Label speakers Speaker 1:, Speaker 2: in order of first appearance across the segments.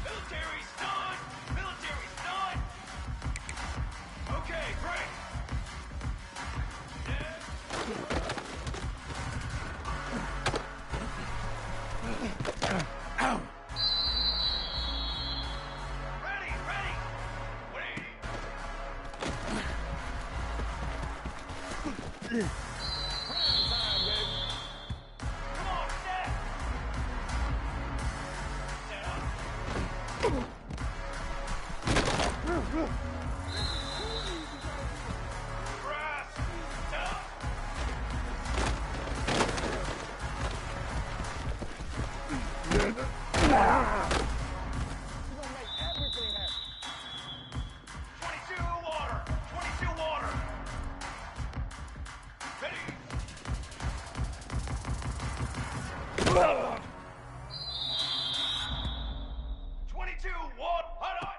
Speaker 1: Military's done! Military's done! Okay, great! Ready, ready! 180! Come on, step! Grass! Down! We're gonna make everything happen. 22 water! 22 water! Ready! 22 water! Hot on!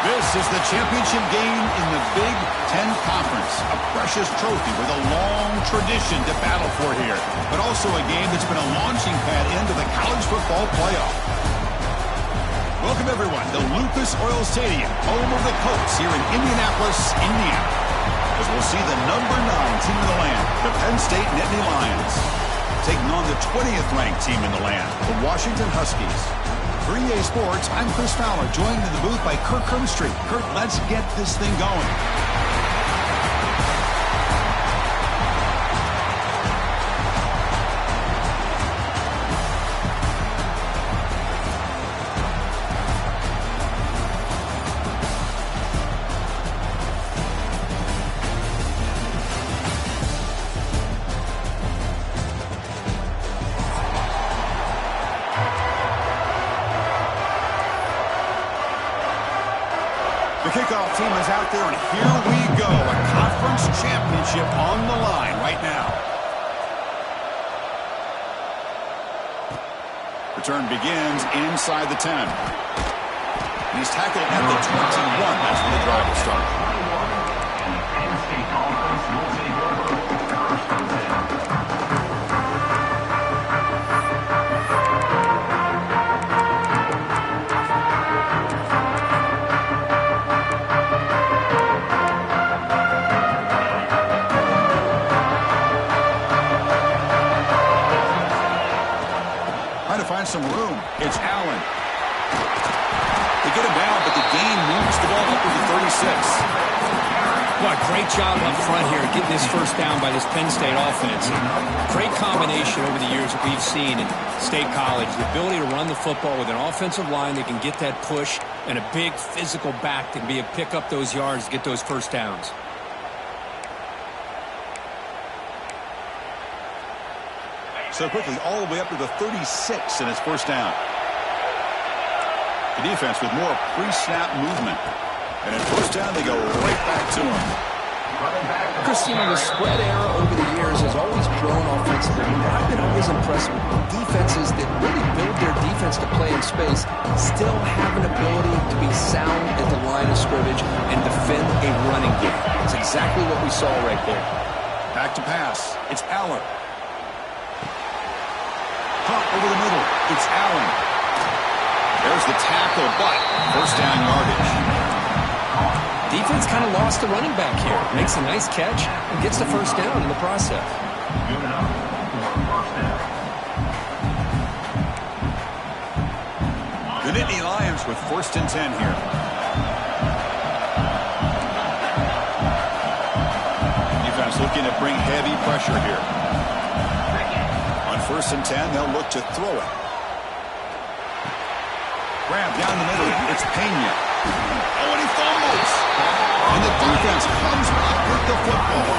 Speaker 2: This is the championship game in the Big Ten Conference. A precious trophy with a long tradition to battle for here, but also a game that's been a launching pad into the college football playoff. Welcome, everyone, to Lucas Oil Stadium, home of the Colts here in Indianapolis, Indiana. As we'll see the number 9 team in the land, the Penn State Nittany Lions, taking on the 20th ranked team in the land, the Washington Huskies. For EA Sports, I'm Chris Fowler, joined in the booth by Kirk Crumbstreet. Kirk, let's get this thing going. Kickoff team is out there, and here we go. A conference championship on the line right now. Return begins inside the 10. He's tackled at the 21. That's when the drive will start.
Speaker 3: Penn State offense will take over the first and 10.
Speaker 2: Find some room. It's Allen. They get him down, but the gain moves the ball up to the 36.
Speaker 4: Well, great job up front here getting this first down by this Penn State offense. Great combination over the years that we've seen in State College. The ability to run the football with an offensive line that can get that push and a big physical back that can be able to pick up those yards to get those first downs.
Speaker 2: So quickly all the way up to the 36 and it's first down. The defense with more pre-snap movement. And at first down, they go right back to him.
Speaker 4: Christina, the spread era over the years has always grown offensively. I've been always impressed with defenses that really build their defense to play in space, still have an ability to be sound at the line of scrimmage and defend a running game. That's exactly what we saw right there.
Speaker 2: Back to pass. It's Allen. Pump over the middle. It's Allen. There's the tackle, but first down yardage.
Speaker 4: Defense kind of lost the running back here. Makes a nice catch and gets the first down in the process.
Speaker 2: The Nittany Lions with first and 10 here. Defense looking to bring heavy pressure here. On first and 10, they'll look to throw it. Grab down the middle. It's Pena. Oh, and he fumbles. And the defense comes up with the football.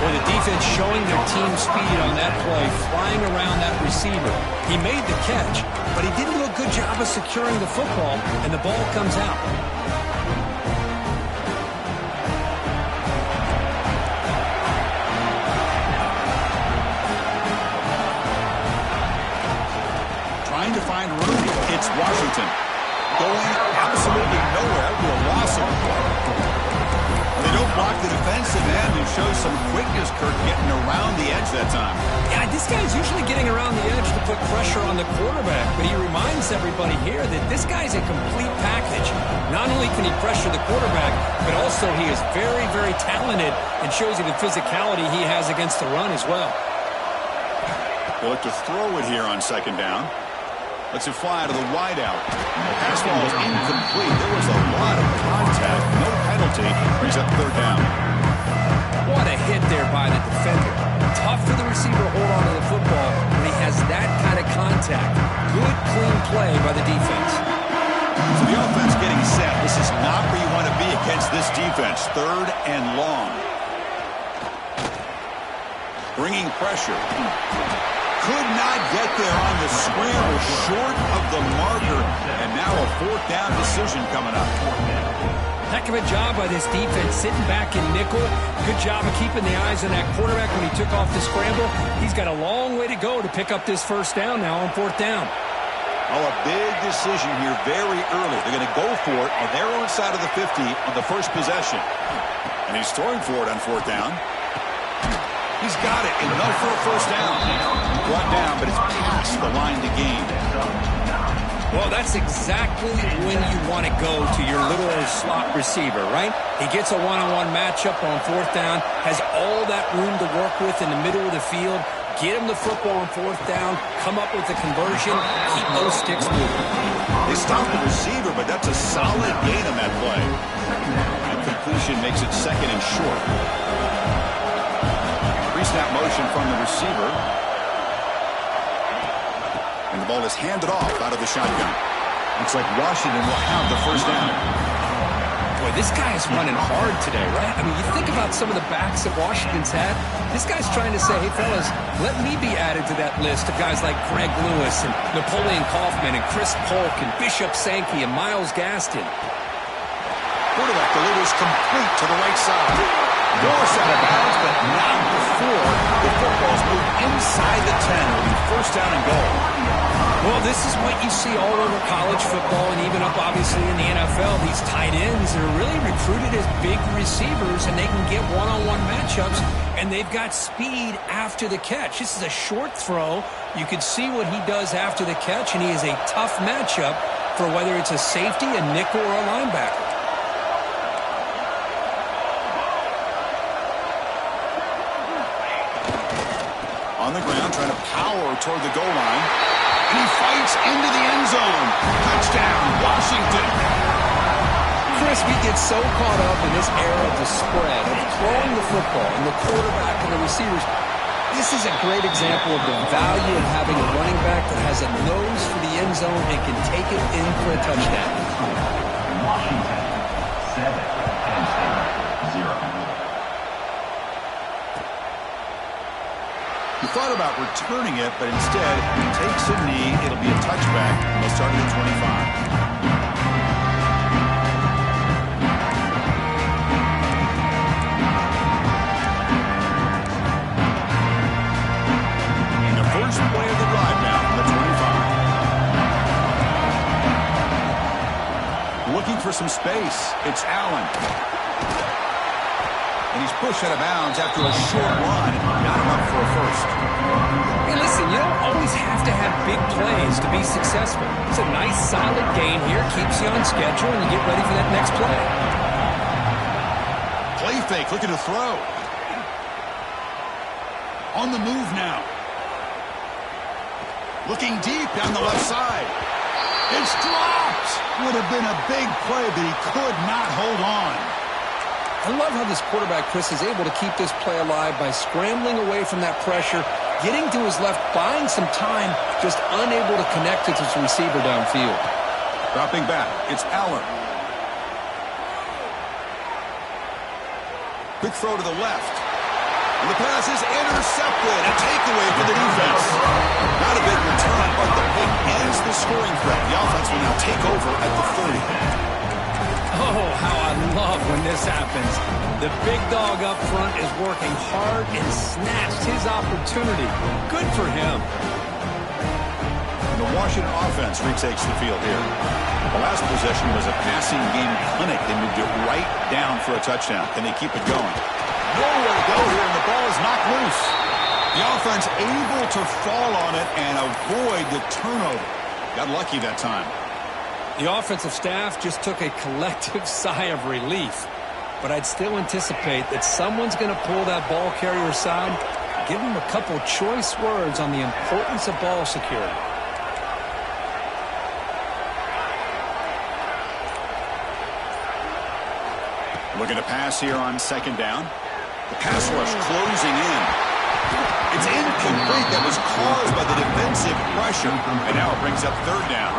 Speaker 4: Boy, the defense showing their team speed on that play, flying around that receiver. He made the catch, but he didn't do a good job of securing the football, and the ball comes out.
Speaker 2: Trying to find room. It's Washington. Going absolutely nowhere to a loss of the ball. They don't block the defensive end and show some quickness, Kirk, getting around the edge that time.
Speaker 4: Yeah, this guy's usually getting around the edge to put pressure on the quarterback, but he reminds everybody here that this guy's a complete package. Not only can he pressure the quarterback, but also he is very, very talented and shows you the physicality he has against the run as well.
Speaker 2: They look to throw it here on second down. Lets it fly to the wideout. Pass ball is incomplete. There was a lot of contact. No penalty. Brings up third down.
Speaker 4: What a hit there by the defender. Tough for the receiver to hold on to the football when he has that kind of contact. Good, clean play by the defense.
Speaker 2: So the offense getting set. This is not where you want to be against this defense. Third and long. Bringing pressure. Could not get there on the scramble, short of the marker, and now a fourth down decision coming up.
Speaker 4: Heck of a job by this defense, sitting back in nickel. Good job of keeping the eyes on that quarterback when he took off the scramble. He's got a long way to go to pick up this first down now on fourth down.
Speaker 2: Oh, a big decision here very early. They're going to go for it on their own side of the 50 on the first possession. And he's throwing for it on fourth down. He's got it. Enough for a first down. Brought down, but it's past the line to gain.
Speaker 4: Well, that's exactly when you want to go to your little slot receiver, right? He gets a one-on-one matchup on fourth down, has all that room to work with in the middle of the field. Get him the football on fourth down, come up with the conversion, keep those sticks moving.
Speaker 2: They stop the receiver, but that's a solid gain on that play. And completion makes it second and short. Snap motion from the receiver. And the ball is handed off out of the shotgun. Looks like Washington will have the first down.
Speaker 4: Boy, this guy is running hard today, right? I mean, you think about some of the backs that Washington's had. This guy's trying to say, hey, fellas, let me be added to that list of guys like Greg Lewis and Napoleon Kaufman and Chris Polk and Bishop Sankey and Myles Gaston.
Speaker 2: Quarterback delivers complete to the right side. Morris out of bounds, but not before the football's moved inside the 10. It'll be first down and goal.
Speaker 4: Well, this is what you see all over college football and even up, obviously, in the NFL. These tight ends are really recruited as big receivers, and they can get one-on-one matchups, and they've got speed after the catch. This is a short throw. You can see what he does after the catch, and he is a tough matchup for whether it's a safety, a nickel, or a linebacker.
Speaker 2: On the ground, trying to power toward the goal line. And he fights into the end zone. Touchdown, Washington.
Speaker 4: Chris, we get so caught up in this era of the spread, of throwing the football and the quarterback and the receivers. This is a great example of the value of having a running back that has a nose for the end zone and can take it in for a touchdown.
Speaker 3: Washington, 7, Penn State, 0.
Speaker 2: He thought about returning it, but instead he takes a knee. It'll be a touchback. They'll start at the 25. First play of the drive now from the 25. Looking for some space. It's Allen. And he's pushed out of bounds after a short run. Not enough for a first.
Speaker 4: Hey, listen, you don't always have to have big plays to be successful. It's a nice, solid gain here. Keeps you on schedule, and you get ready for that next play.
Speaker 2: Play fake, looking to throw. On the move now. Looking deep down the left side. It's dropped. Would have been a big play, but he could not hold on.
Speaker 4: I love how this quarterback, Chris, is able to keep this play alive by scrambling away from that pressure, getting to his left, buying some time, just unable to connect with his receiver downfield.
Speaker 2: Dropping back. It's Allen. Quick throw to the left. And the pass is intercepted. A takeaway for the defense. Not a big return, but the pick ends the scoring threat. The offense will now take over at the 30.
Speaker 4: Oh, how I love when this happens. The big dog up front is working hard and snatched his opportunity. Good for him.
Speaker 2: The Washington offense retakes the field here. The last possession was a passing game clinic. They moved it right down for a touchdown. Can they keep it going? Nowhere to go here, and the ball is knocked loose. The offense able to fall on it and avoid the turnover. Got lucky that time.
Speaker 4: The offensive staff just took a collective sigh of relief. But I'd still anticipate that someone's going to pull that ball carrier aside, give him a couple choice words on the importance of ball security.
Speaker 2: Looking to pass here on second down. The pass rush closing in. It's incomplete. That was caused by the defensive pressure. And now it brings up third down.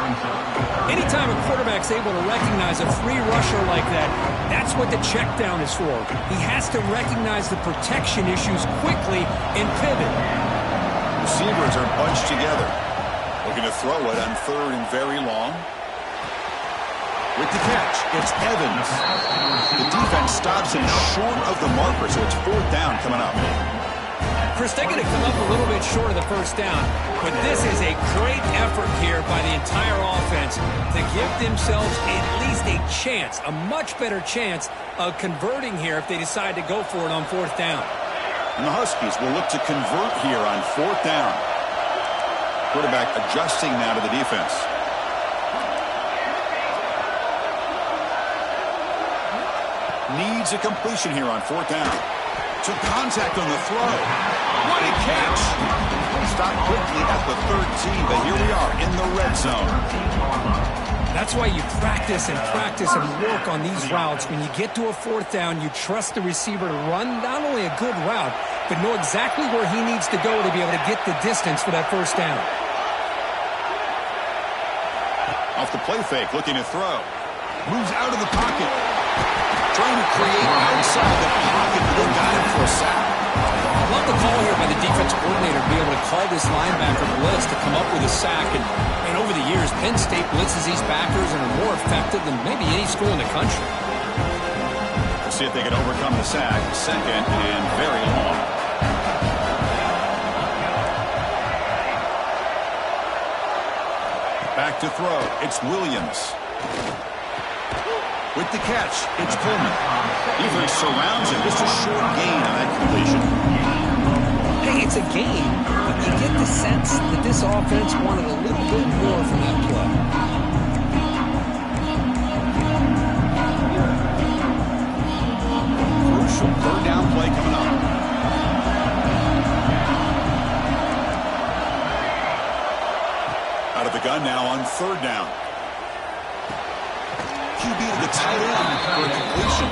Speaker 4: Anytime a quarterback's able to recognize a free rusher like that, that's what the check down is for. He has to recognize the protection issues quickly and pivot.
Speaker 2: Receivers are bunched together. Looking to throw it on third and very long. With the catch, it's Evans. The defense stops him short of the marker, so it's fourth down coming up.
Speaker 4: Chris, they're going to come up a little bit short of the first down, but this is a great effort here by the entire offense to give themselves at least a chance, a much better chance of converting here if they decide to go for it on fourth down.
Speaker 2: And the Huskies will look to convert here on fourth down. Quarterback adjusting now to the defense. Needs a completion here on fourth down. Took contact on the throw. What a catch! Stopped quickly at the 13, but here we are in the red zone.
Speaker 4: That's why you practice and work on these routes. When you get to a fourth down, you trust the receiver to run not only a good route, but know exactly where he needs to go to be able to get the distance for that first down.
Speaker 2: Off the play fake, looking to throw. Moves out of the pocket. Trying to create outside the pocket, but they got him for a sack.
Speaker 4: I love the call here by the defense coordinator to be able to call this linebacker blitz to come up with a sack. And over the years, Penn State blitzes these backers and are more effective than maybe any school in the country.
Speaker 2: Let's see if they can overcome the sack. Second and very long. Back to throw. It's Williams. With the catch, it's Pullman. Defense surrounds him. Just a short gain on that completion.
Speaker 4: Hey, it's a gain, but you get the sense that this offense wanted a little bit more from that play.
Speaker 2: Crucial third down play coming up. Out of the gun now on third down. QB to the tight end for a completion.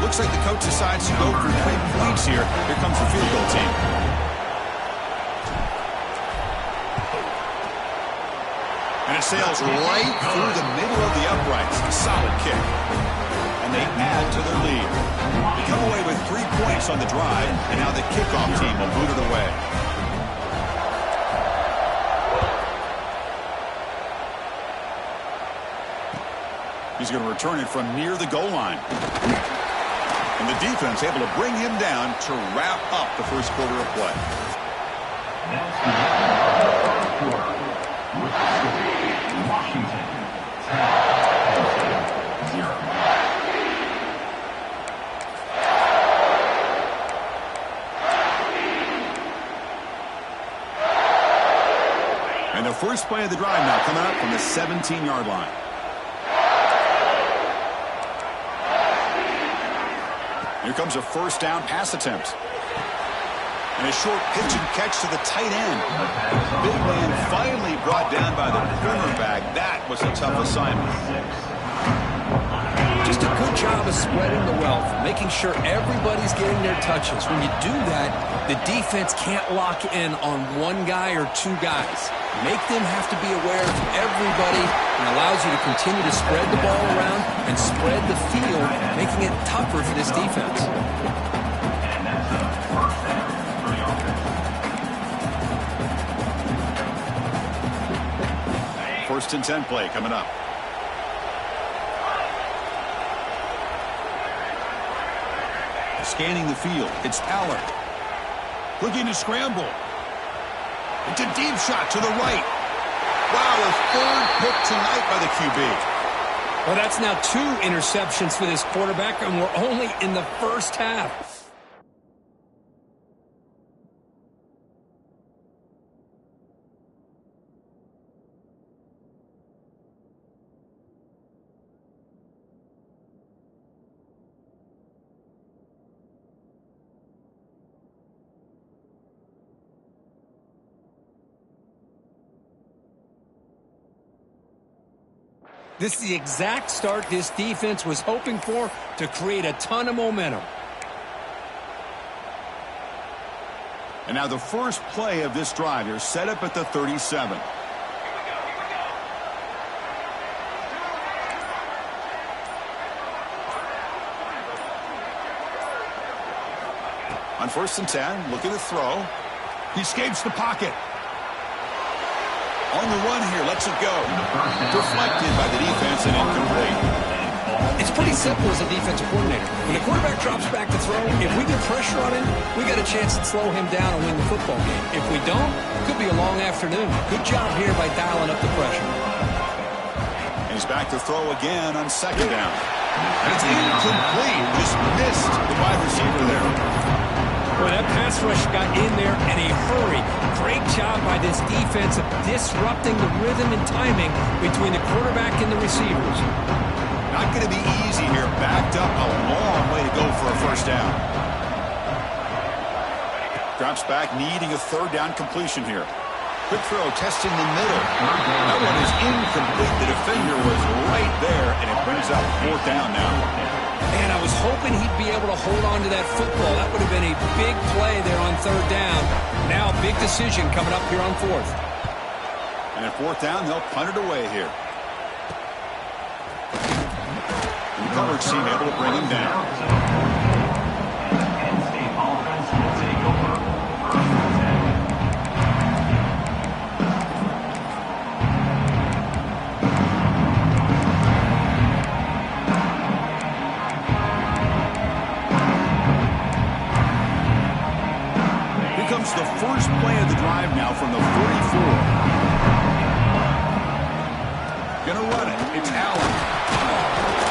Speaker 2: Looks like the coach decides to go for 3 points here. Here comes the field goal team. And it sails right through the middle of the uprights. A solid kick. And they add to their lead. They come away with 3 points on the drive, and now the kickoff team will boot it away. He's going to return it from near the goal line. And the defense able to bring him down to wrap up the first quarter of play.
Speaker 3: Washington 10-0.
Speaker 2: And the first play of the drive now coming up from the 17-yard line. Here comes a first down pass attempt. And a short pitch and catch to the tight end. Big man finally brought down by the cornerback. That was a tough assignment.
Speaker 4: Just a good job of spreading the wealth, making sure everybody's getting their touches. When you do that, the defense can't lock in on one guy or 2 guys. Make them have to be aware of everybody, and allows you to continue to spread the ball around and spread the field, making it tougher for this defense.
Speaker 3: And that's a first down for the offense.
Speaker 2: First and 10 play coming up. Scanning the field. It's Allard. Looking to scramble. It's a deep shot to the right. Wow, a third pick tonight by the QB.
Speaker 4: Well, that's now 2 interceptions for this quarterback, and we're only in the first half. This is the exact start this defense was hoping for to create a ton of momentum.
Speaker 2: And now the first play of this drive here set up at the 37. On first and 10, looking to throw. He escapes the pocket. On the run here, lets it go. Deflected by the defense and incomplete.
Speaker 4: It's pretty simple as a defensive coordinator. When the quarterback drops back to throw, if we get pressure on him, we got a chance to slow him down and win the football game. If we don't, it could be a long afternoon. Good job here by dialing up the pressure.
Speaker 2: And he's back to throw again on second down. And it's incomplete. Just missed the wide receiver there.
Speaker 4: Boy, that pass rush got in there in a hurry. Great job by this defense of disrupting the rhythm and timing between the quarterback and the receivers.
Speaker 2: Not going to be easy here. Backed up a long way to go for a first down. Drops back, needing a third down completion here. Quick throw, testing the middle. That one is incomplete. The defender was right there, and it brings up fourth down now.
Speaker 4: Man, I was hoping he'd be able to hold on to that football. That would have been a big play there on third down. Now a big decision coming up here on fourth.
Speaker 2: And at fourth down, they'll punt it away here. And the coverage team able to bring him down.
Speaker 3: Penn State offense will take over first and 10.
Speaker 2: The first play of the drive now from the 44. Gonna run it. It's Allen.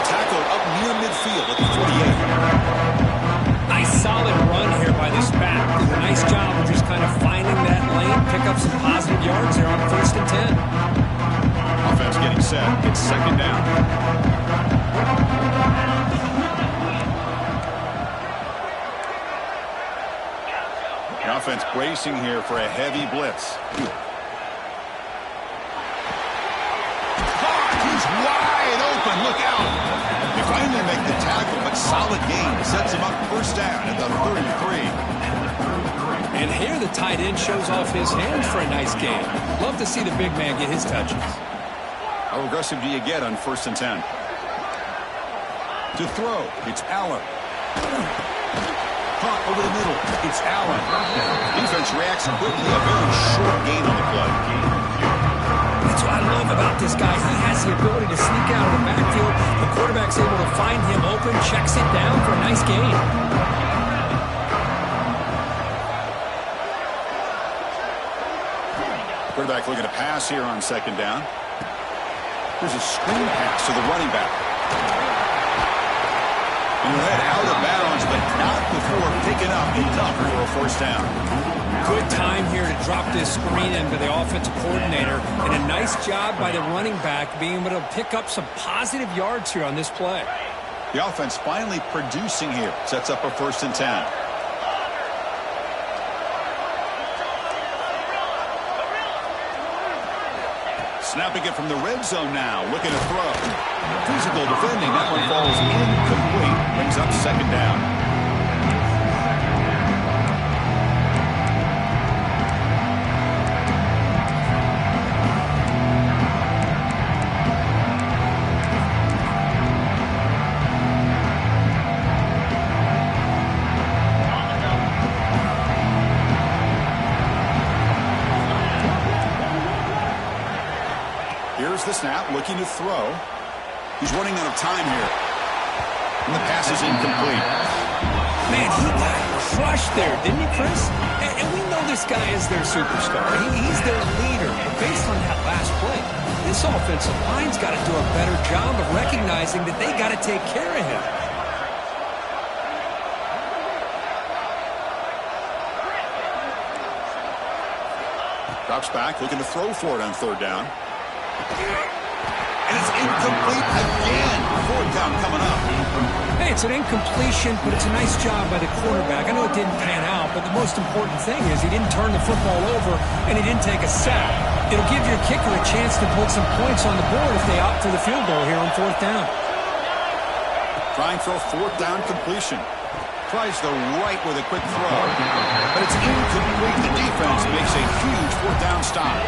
Speaker 2: Tackled up near midfield at the 48.
Speaker 4: Nice solid run here by this back. Did a nice job of just kind of finding that lane, pick up some positive yards there on first and 10.
Speaker 2: Offense getting set. It's second down. offense bracing here for a heavy blitz. He's wide open. Look out. They finally make the tackle, but solid gain sets him up first down at the 33.
Speaker 4: And here the tight end shows off his hands for a nice gain. Love to see the big man get his touches.
Speaker 2: How aggressive do you get on 1st and 10? To throw, it's Allen. Caught over the middle, it's Allen. Defense reacts quickly, a very short gain on the play.
Speaker 4: That's what I love about this guy. He has the ability to sneak out of the backfield. The quarterback's able to find him open, checks it down for a nice gain.
Speaker 2: Quarterback looking to pass here on 2nd down. There's a screen pass to the running back. And he'll head out of bounds, but not before picking up enough for a 1st down.
Speaker 4: Good time here to drop this screen into the offensive coordinator. And a nice job by the running back being able to pick up some positive yards here on this play.
Speaker 2: The offense finally producing here. Sets up a 1st and 10. Snapping it from the red zone now. Looking to throw. Physical defending. That one falls incomplete. Brings up 2nd down. Here's the snap, looking to throw. He's running out of time here. And the pass is incomplete.
Speaker 4: Man, he got crushed there, didn't he, Chris? And we know this guy is their superstar. He's their leader. But based on that last play, this offensive line's got to do a better job of recognizing that they got to take care of him.
Speaker 2: Drops back, looking to throw for it on 3rd down. And it's incomplete again. 4th down coming up.
Speaker 4: Hey, it's an incompletion, but it's a nice job by the quarterback. I know it didn't pan out, but the most important thing is he didn't turn the football over and he didn't take a sack. It'll give your kicker a chance to put some points on the board if they opt for the field goal here on 4th down.
Speaker 2: Trying for a 4th down completion. Tries the right with a quick throw. But it's incomplete. The defense makes a huge 4th down stop.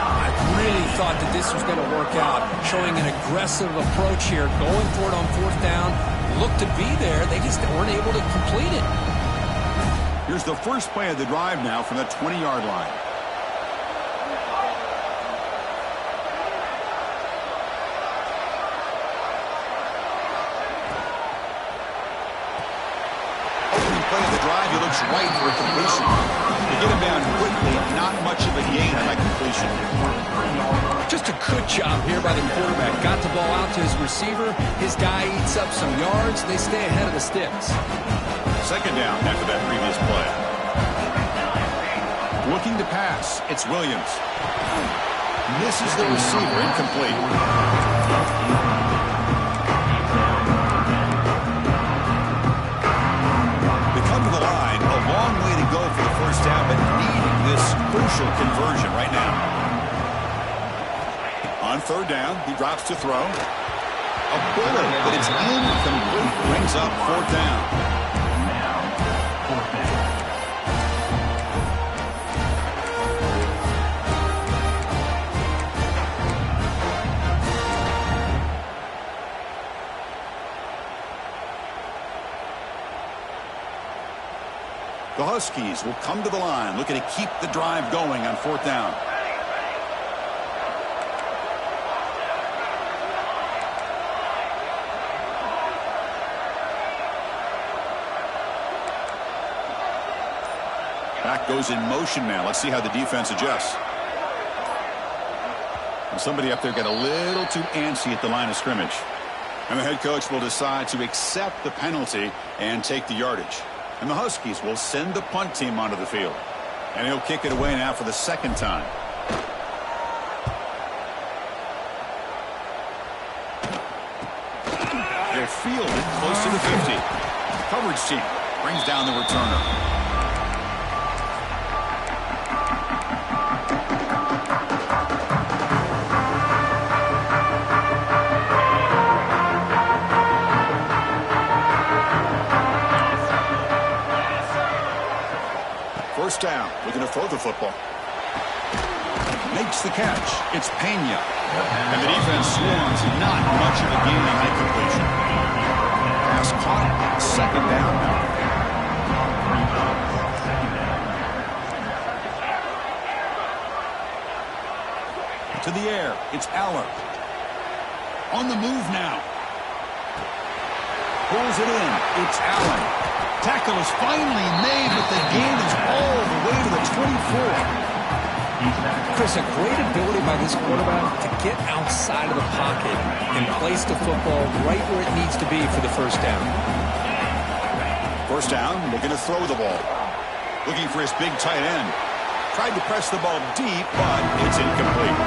Speaker 4: I really thought that this was going to work out, showing an aggressive approach here, going for it on 4th down, looked to be there. They just weren't able to complete it.
Speaker 2: Here's the first play of the drive now from the 20-yard line. Opening play of the drive, he looks right for a completion. To get him down quickly, not much of a gain on that completion.
Speaker 4: Just a good job here by the quarterback. Got the ball out to his receiver. His guy eats up some yards. They stay ahead of the sticks.
Speaker 2: 2nd down after that previous play. Looking to pass. It's Williams. Misses the receiver. Incomplete. They come to the line. A long way to go for the 1st down, but needing this crucial conversion right now. On 3rd down, he drops to throw. A bullet, but it's incomplete. Brings up 4th down. The Huskies will come to the line, looking to keep the drive going on 4th down. Back goes in motion now. Let's see how the defense adjusts. And somebody up there got a little too antsy at the line of scrimmage. And the head coach will decide to accept the penalty and take the yardage. And the Huskies will send the punt team onto the field. And he'll kick it away now for the 2nd time. They'll field it close to the 50. Coverage team brings down the returner. the football. Makes the catch. It's Pena. And the defense swarms. Not much of a gain on that completion. Pass caught. Second down now. To the air. It's Aller. On the move now. Pulls it in. It's Allen. Tackle is finally made, but the gain is all the way to the 24.
Speaker 4: Chris, a great ability by this quarterback to get outside of the pocket and place the football right where it needs to be for the first down.
Speaker 2: First down, looking to throw the ball. Looking for his big tight end. Tried to press the ball deep, but it's incomplete.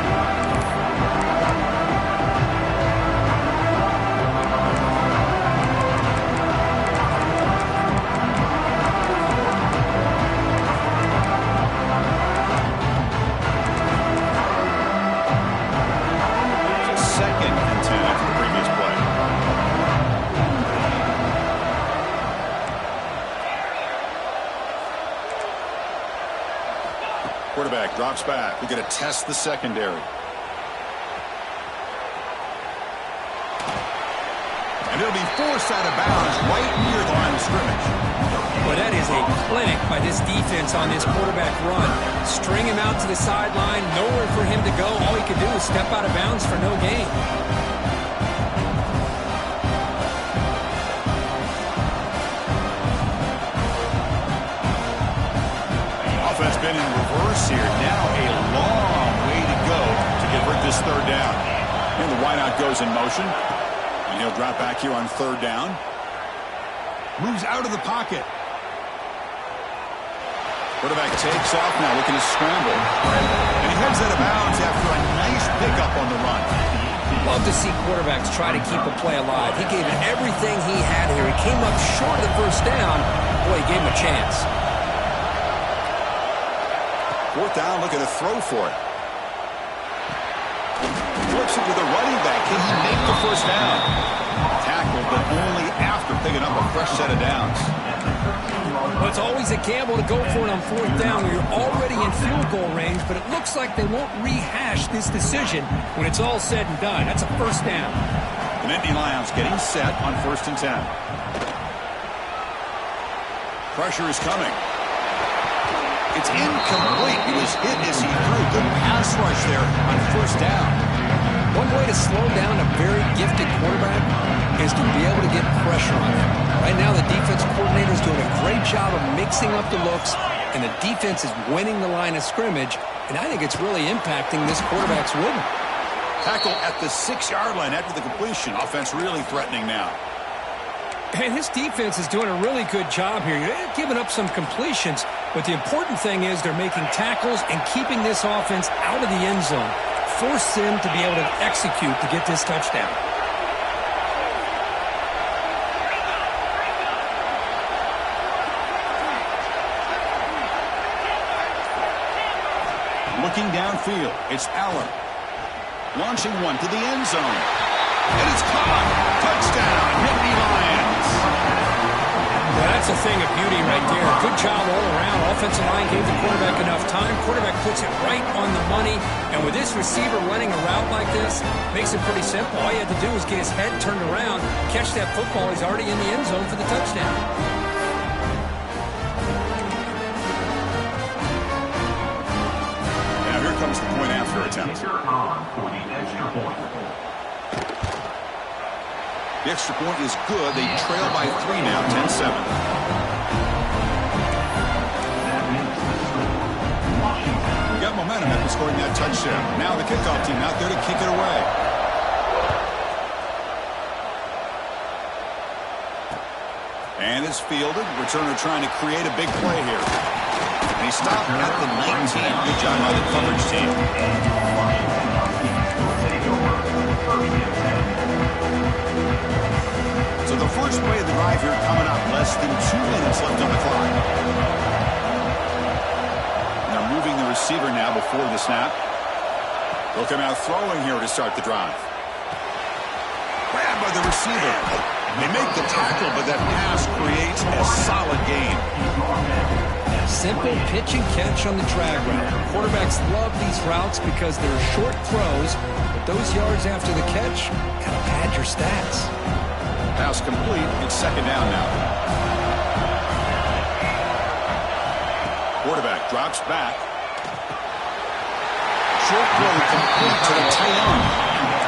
Speaker 2: Quarterback drops back. We're going to test the secondary. And it'll be forced out of bounds right near the line of scrimmage.
Speaker 4: Well, that is a clinic by this defense on this quarterback run. String him out to the sideline, nowhere for him to go. All he could do is step out of bounds for no gain.
Speaker 2: Offense been in reverse here. Now a long way to go to convert this third down. And the wideout goes in motion. And he'll drop back here on third down. Moves out of the pocket. Quarterback takes off now, looking to scramble. And he heads out of bounds after a nice pickup on the run.
Speaker 4: Love to see quarterbacks try to keep a play alive. He gave it everything he had here. He came up short of the first down. Boy, he gave him a chance.
Speaker 2: Fourth down, looking to throw for it. Flips it to the running back. Can he make the first down? Tackled, but only after picking up a fresh set of downs.
Speaker 4: Well, it's always a gamble to go for it on fourth down when you're already in field goal range, but it looks like they won't rehash this decision when it's all said and done. That's a first down.
Speaker 2: The Nittany Lions getting set on 1st and 10. Pressure is coming. It's incomplete. He was hit as he threw. Good pass rush there on first down.
Speaker 4: One way to slow down a very gifted quarterback is to be able to get pressure on him. Right now, the defense coordinator is doing a great job of mixing up the looks, and the defense is winning the line of scrimmage, and I think it's really impacting this quarterback's rhythm.
Speaker 2: Tackle at the 6-yard line after the completion. Offense really threatening now.
Speaker 4: And his defense is doing a really good job here. They're giving up some completions, but the important thing is they're making tackles and keeping this offense out of the end zone. Force them to be able to execute to get this touchdown.
Speaker 2: Looking downfield, it's Aller. Launching one to the end zone. And it's caught. Touchdown, Nittany Lions.
Speaker 4: Well, that's a thing of beauty right there. Good job all around. Offensive line gave the quarterback enough time. Quarterback puts it right on the money. And with this receiver running a route like this, makes it pretty simple. All you had to do was get his head turned around, catch that football. He's already in the end zone for the touchdown.
Speaker 2: Now here comes the point after attempt.
Speaker 3: For the extra point.
Speaker 2: The extra point is good. They trail by 3 now, 10-7. We got momentum after scoring that touchdown. Now the kickoff team out there to kick it away. And it's fielded. Returner trying to create a big play here. And he stopped at the 19. Good job by the coverage team. So the first play of the drive here coming up. Less than 2 minutes left on the clock. They're moving the receiver now before the snap. They'll come out throwing here to start the drive. Grabbed by the receiver. They make the tackle, but that pass creates a solid gain.
Speaker 4: Simple pitch and catch on the drag route. Quarterbacks love these routes because they're short throws, but those yards after the catch kind of pad your stats.
Speaker 2: Pass complete. It's second down now. Quarterback drops back. Short throw complete to the tight end.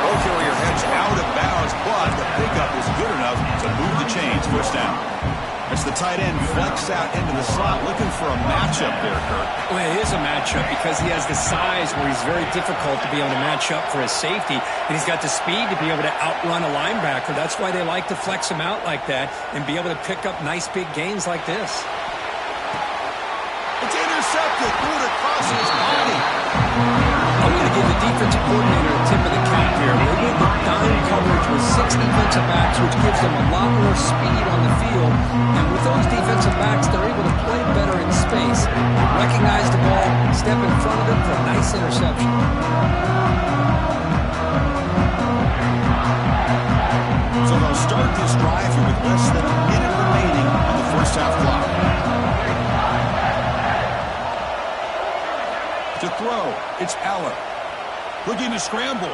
Speaker 2: Ball carrier heads out of bounds, but the pickup is good enough to move the chains. First down. As the tight end flex out into the slot, looking for a matchup there, Kurt.
Speaker 4: Well, it is a matchup because he has the size where he's very difficult to be able to match up for his safety, and he's got the speed to be able to outrun a linebacker. That's why they like to flex him out like that and be able to pick up nice big gains like this.
Speaker 2: It's intercepted. Threw it across his body.
Speaker 4: I'm going to give the defensive coordinator a tip of the cap here. They did the dime coverage with 6 defensive backs, which gives them a lot more speed on the field. And with those defensive backs, they're able to play better in space. Recognize the ball, step in front of it for a nice interception.
Speaker 2: So they'll start this drive here with less than a minute remaining on the first half clock. To throw, it's Aller. Looking to scramble.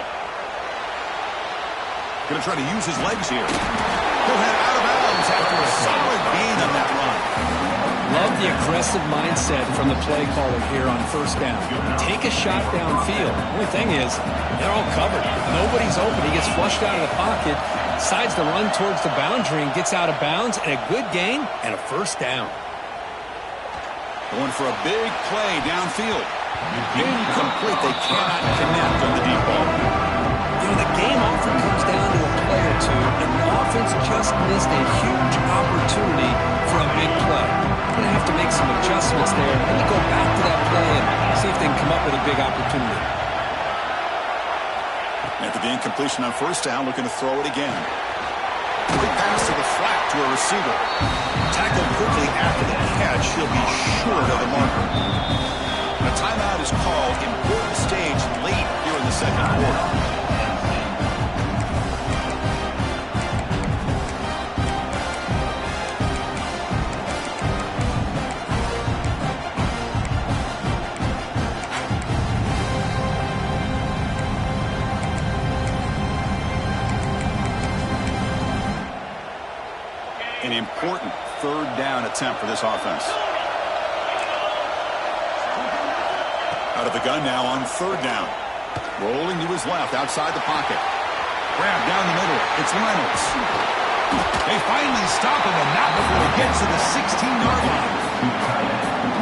Speaker 2: Going to try to use his legs here. He'll head out of bounds after a solid gain on that run.
Speaker 4: Love the aggressive mindset from the play caller here on first down. Take a shot downfield. The only thing is, they're all covered. Nobody's open. He gets flushed out of the pocket, decides to run towards the boundary and gets out of bounds, and a good gain and a first down.
Speaker 2: Going for a big play downfield. Incomplete. They cannot connect on the deep ball.
Speaker 4: You know, the game often comes down to a play or two, and the offense just missed a huge opportunity for a big play. They're going to have to make some adjustments there and go back to that play and see if they can come up with a big opportunity.
Speaker 2: After the incompletion on first down, looking to throw it again. Quick pass to the flat to a receiver. Tackled quickly after the catch. He'll be short of the marker. A timeout is called. Important stage late here in the second quarter. An important third down attempt for this offense. Out of the gun now on third down. Rolling to his left outside the pocket. Grab down the middle. It's Reynolds. They finally stop him, and not before he gets to the 16-yard line.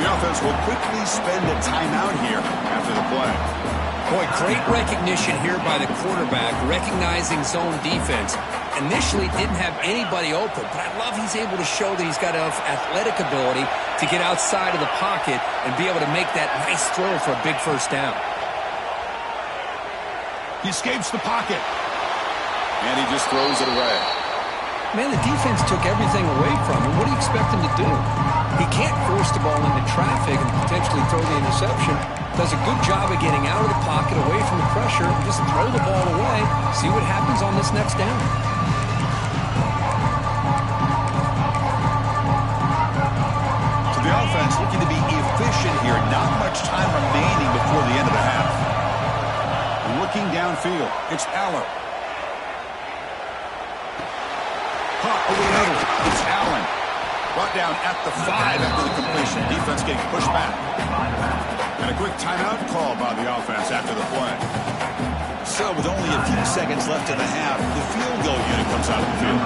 Speaker 2: The offense will quickly spend a timeout here after the play.
Speaker 4: Boy, great recognition here by the quarterback, recognizing zone defense. Initially didn't have anybody open, but I love he's able to show that he's got enough athletic ability to get outside of the pocket and be able to make that nice throw for a big first down.
Speaker 2: He escapes the pocket. And he just throws it away.
Speaker 4: Man, the defense took everything away from him. What do you expect him to do? He can't force the ball into traffic and potentially throw the interception. Does a good job of getting out of the pocket, away from the pressure, and just throw the ball away. See what happens on this next down.
Speaker 2: So the offense looking to be efficient here. Not much time remaining before the end of the half. Looking downfield, it's Aller. Caught over the middle, it's Allen. Brought down at the 5 after the completion. Defense getting pushed back. And a quick timeout call by the offense after the play. So with only a few seconds left in the half, the field goal unit comes out of the field.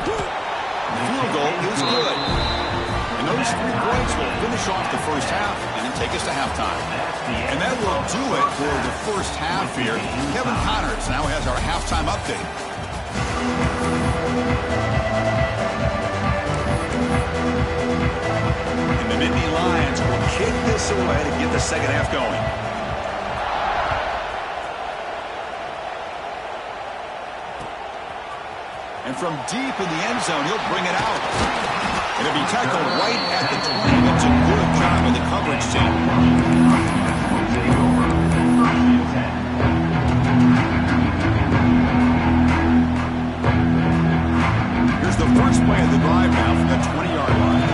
Speaker 2: The field goal is good. And those 3 points will finish off the first half and then take us to halftime. And that will do it for the first half here. Kevin Connors now has our halftime update. And the Nittany Lions will kick this away to get the second half going. And from deep in the end zone, he'll bring it out. It'll be tackled right at the 20. That's a good job of the coverage team. Here's the first play of the drive now from the 20-yard line.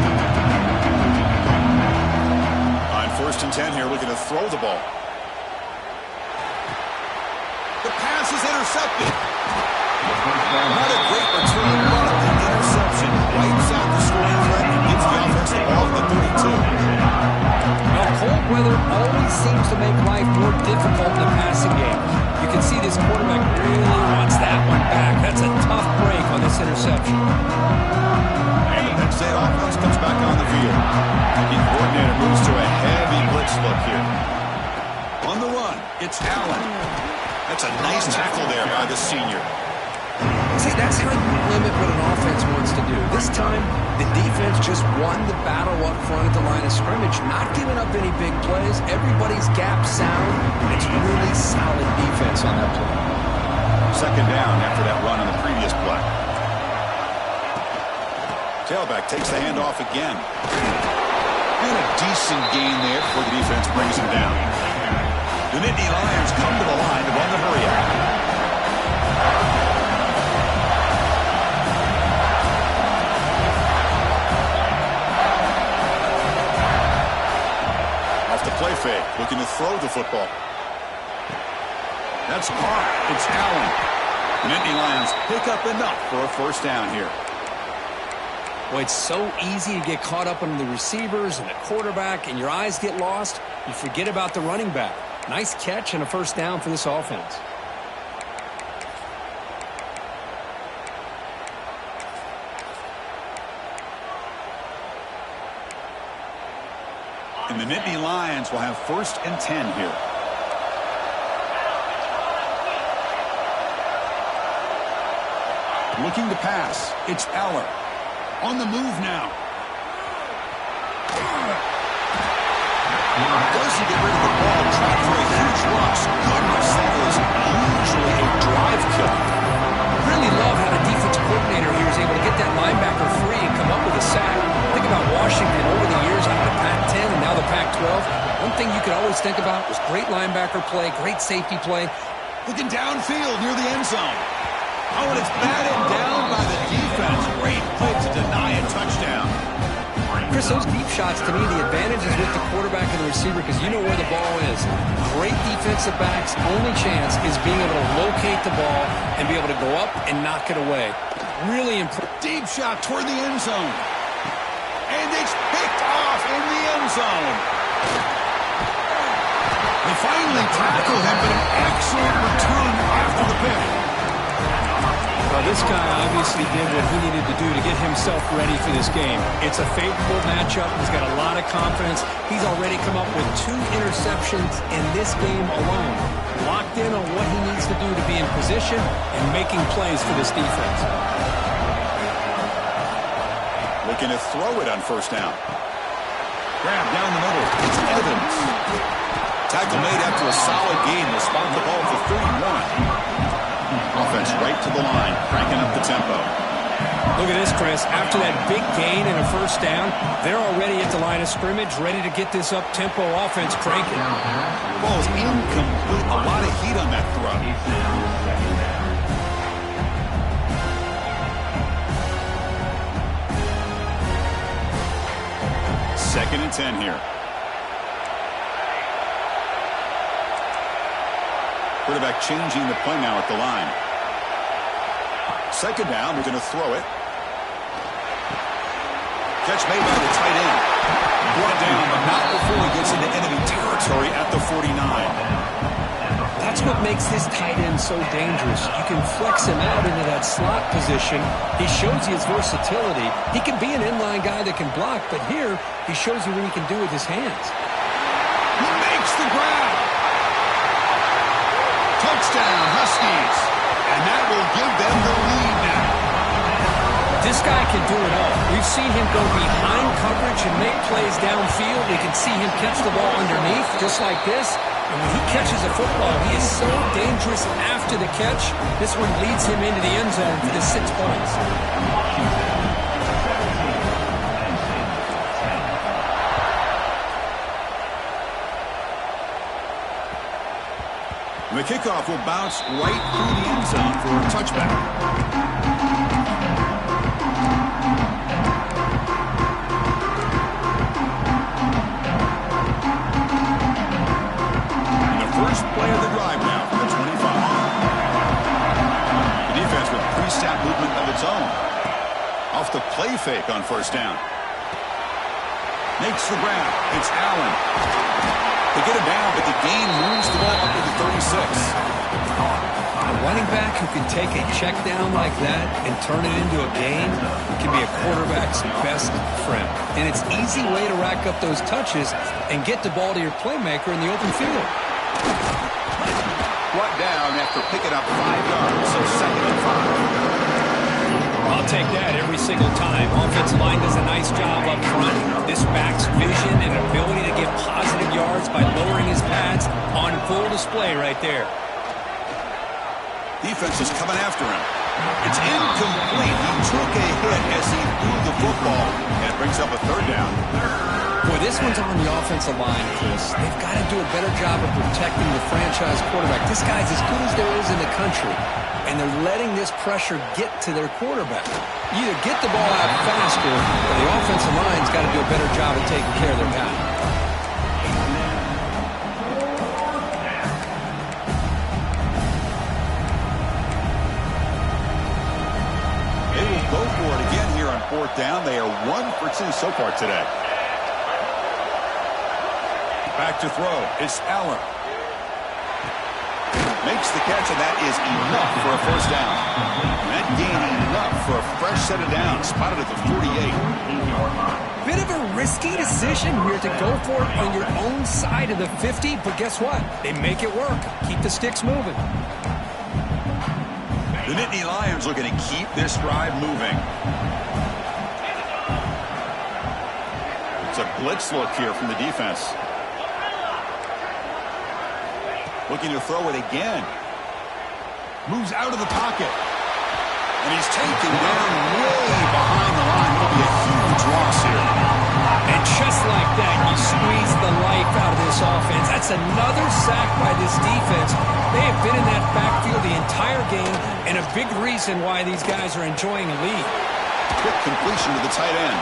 Speaker 2: throw the ball. The pass is intercepted. Not a great return, but the interception wipes out the scoring threat and gives the offense the ball at the 32.
Speaker 4: Now, cold weather always seems to make life more difficult in the passing game. You can see this quarterback really wants that one back. That's a tough break on this interception.
Speaker 2: And the Penn State offense comes back on the field. The coordinator moves to a heavy blitz look here. On the run, it's Allen. That's a nice tackle there by the senior.
Speaker 4: See, that's how you limit what an offense wants to do. This time, the defense just won the battle up front at the line of scrimmage, not giving up any big plays. Everybody's gap sound. It's really solid defense on that play.
Speaker 2: Second down after that run on the previous play. Tailback takes the handoff again. And a decent gain there before the defense brings him down. The Nittany Lions come to the line to run the hurry out. Off the play fake, looking to throw the football. That's caught. It's Allen. The Nittany Lions pick up enough for a first down here.
Speaker 4: Well, it's so easy to get caught up on the receivers and the quarterback, and your eyes get lost. You forget about the running back. Nice catch and a first down for this offense.
Speaker 2: And the Nittany Lions will have 1st and 10 here. Looking to pass. It's Eller. On the move now. Doesn't get rid of the ball. Tried for a huge loss. Goodness, that was usually a drive kill.
Speaker 4: Really love how the defensive coordinator here is able to get that linebacker free and come up with a sack. Think about Washington over the years out of the Pac-10 and now the Pac-12. One thing you could always think about was great linebacker play, great safety play.
Speaker 2: Looking downfield near the end zone. Oh, and it's batted down by the defense. Great play to deny a touchdown.
Speaker 4: Chris, those deep shots, to me, the advantage is with the quarterback and the receiver because you know where the ball is. Great defensive backs' only chance is being able to locate the ball and be able to go up and knock it away. Really impressive.
Speaker 2: Deep shot toward the end zone. And it's picked off in the end zone. They finally tackled him, but an excellent return after the pick.
Speaker 4: Well, this guy obviously did what he needed to do to get himself ready for this game. It's a favorable matchup. He's got a lot of confidence. He's already come up with 2 interceptions in this game alone. Locked in on what he needs to do to be in position and making plays for this defense.
Speaker 2: Looking to throw it on first down. Grab down the middle. It's Evans. Tackle made after a solid gain. Will spot the ball for 31. Offense right to the line, cranking up the tempo.
Speaker 4: Look at this, Chris. After that big gain and a first down, they're already at the line of scrimmage, ready to get this up-tempo offense cranking.
Speaker 2: Ball is incomplete. A lot of heat on that throw. 2nd and 10 here. Quarterback changing the play now at the line. 2nd down, we're going to throw it. Catch made by the tight end. Brought down, but not before he gets into enemy territory at the 49.
Speaker 4: That's what makes this tight end so dangerous. You can flex him out into that slot position. He shows you his versatility. He can be an inline guy that can block, but here he shows you what he can do with his hands.
Speaker 2: He makes the grab. Touchdown, Huskies. And that will give them the lead now.
Speaker 4: This guy can do it all. We've seen him go behind coverage and make plays downfield. We can see him catch the ball underneath, just like this. And when he catches a football, he is so dangerous after the catch. This one leads him into the end zone for the 6 points.
Speaker 2: The kickoff will bounce right through the end zone for a touchback. First play of the drive now for the 25. The defense with pre-snap movement of its own. Off the play fake on first down. Makes the grab. It's Allen. They get it down, but the gain moves the ball up to the 36.
Speaker 4: A running back who can take a check down like that and turn it into a gain can be a quarterback's best friend. And it's an easy way to rack up those touches and get the ball to your playmaker in the open field.
Speaker 2: Brought down after picking up 5 yards, so 2nd and 5.
Speaker 4: I'll take that every single time. Offensive line does a nice job up front. This back's vision and ability to get positive yards by lowering his pads on full display right there.
Speaker 2: Defense is coming after him. It's incomplete. He took a hit as he threw the football and brings up a 3rd down.
Speaker 4: Boy, this one's on the offensive line, Chris. They've got to do a better job of protecting the franchise quarterback. This guy's as good as there is in the country, and they're letting this pressure get to their quarterback. You either get the ball out faster, or the offensive line's got to do a better job of taking care of their guy.
Speaker 2: They will go for it again here on 4th down. They are 1 for 2 so far today. Back to throw. It's Allen. Makes the catch, and that is enough for a 1st down. That gain enough for a fresh set of downs. Spotted at the 48.
Speaker 4: Bit of a risky decision here to go for it on your own side of the 50, but guess what? They make it work. Keep the sticks moving.
Speaker 2: The Nittany Lions looking to keep this drive moving. It's a blitz look here from the defense. Looking to throw it again. Moves out of the pocket. And he's taken down way behind the line. It'll be a huge loss here.
Speaker 4: And just like that, you squeeze the life out of this offense. That's another sack by this defense. They have been in that backfield the entire game, and a big reason why these guys are enjoying a lead.
Speaker 2: Quick completion to the tight end.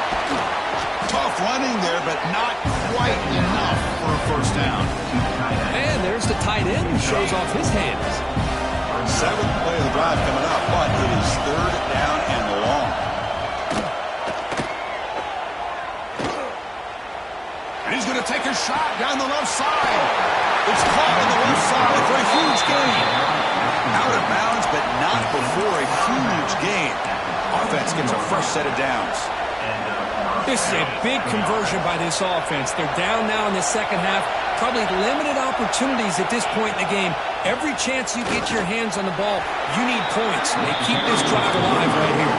Speaker 2: Tough running there, but not quite enough for a 1st down.
Speaker 4: And there's the tight end who shows off his hands.
Speaker 2: 7th play of the drive coming up, but it is 3rd down and long. And he's going to take a shot down the left side. It's caught on the left side for a huge gain. Out of bounds, but not before a huge gain. Offense gets a fresh set of downs.
Speaker 4: This is a big conversion by this offense. They're down now in the 2nd half. Probably limited opportunities at this point in the game. Every chance you get your hands on the ball, you need points. They keep this drive alive right here.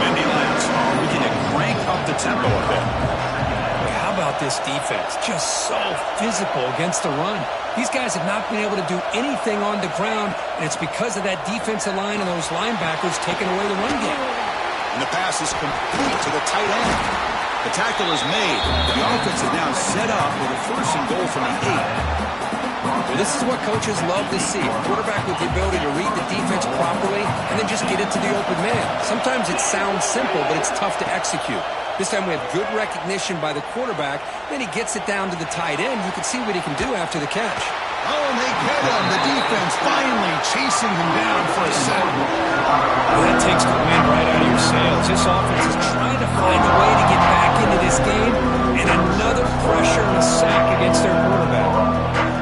Speaker 2: Nittany Lions looking to crank up the tempo a bit.
Speaker 4: How about this defense? Just so physical against the run. These guys have not been able to do anything on the ground, and it's because of that defensive line and those linebackers taking away the run game.
Speaker 2: And the pass is complete to the tight end. The tackle is made. The offense is now set up with a 1st and goal from the 8.
Speaker 4: Well, this is what coaches love to see. A quarterback with the ability to read the defense properly and then just get it to the open man. Sometimes it sounds simple, but it's tough to execute. This time we have good recognition by the quarterback. Then he gets it down to the tight end. You can see what he can do after the catch.
Speaker 2: Oh, and they get him. The defense finally chasing him down for a sack.
Speaker 4: Well, that takes the wind right out of your sails. This offense is trying to find a way to get back into this game, and another pressure and a sack against their quarterback.